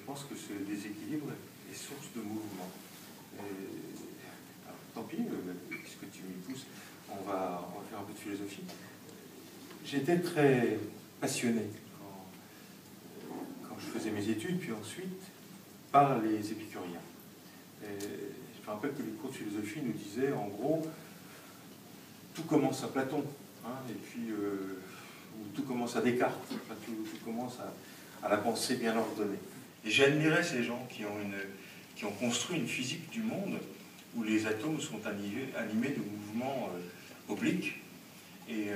pense que ce déséquilibre est source de mouvement. Alors, tant pis, puisque tu m'y pousses, on va faire un peu de philosophie. J'étais très passionné quand je faisais mes études, puis ensuite par les épicuriens. Je me rappelle que les cours de philosophie nous disaient, en gros, tout commence à Platon, hein, et puis tout commence à Descartes, enfin, tout commence à la pensée bien ordonnée. Et j'admirais ces gens qui ont construit une physique du monde où les atomes sont animés de mouvements obliques. Et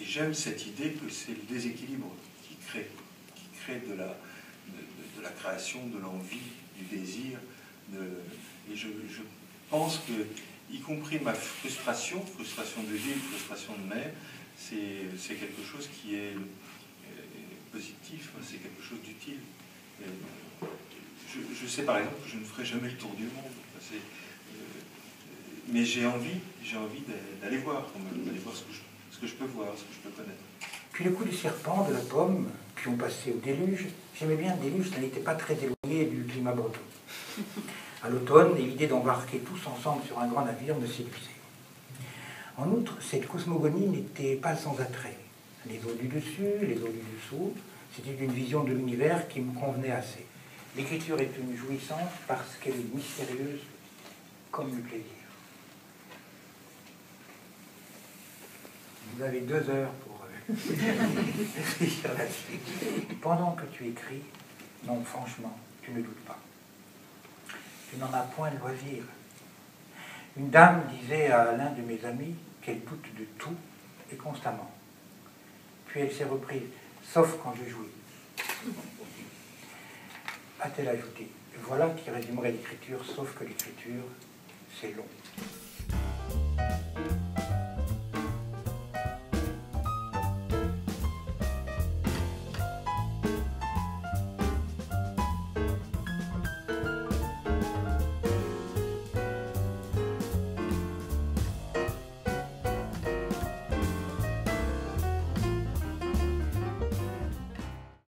j'aime cette idée que c'est le déséquilibre qui crée de la création, de l'envie, du désir. Et je pense que, y compris ma frustration de vie, frustration de mère, c'est quelque chose qui est positif, c'est quelque chose d'utile. Je sais par exemple que je ne ferai jamais le tour du monde. Mais j'ai envie d'aller voir, d'aller voir ce que je peux voir, ce que je peux connaître. Puis le coup du serpent, de la pomme, puis on passait au déluge. J'aimais bien le déluge, ça n'était pas très éloigné du climat breton. À l'automne, l'idée d'embarquer tous ensemble sur un grand navire me séduisait. En outre, cette cosmogonie n'était pas sans attrait. Les eaux du dessus, les eaux du dessous, c'était une vision de l'univers qui me convenait assez. L'écriture est une jouissance parce qu'elle est mystérieuse comme le plaisir. Vous avez 2 heures pour réfléchir là-dessus. Pendant que tu écris, non, franchement, tu ne doutes pas. Tu n'en as point le loisir. Une dame disait à l'un de mes amis qu'elle doute de tout et constamment. Puis elle s'est reprise, sauf quand je jouis. A-t-elle ajouté, voilà qui résumerait l'écriture, sauf que l'écriture, c'est long.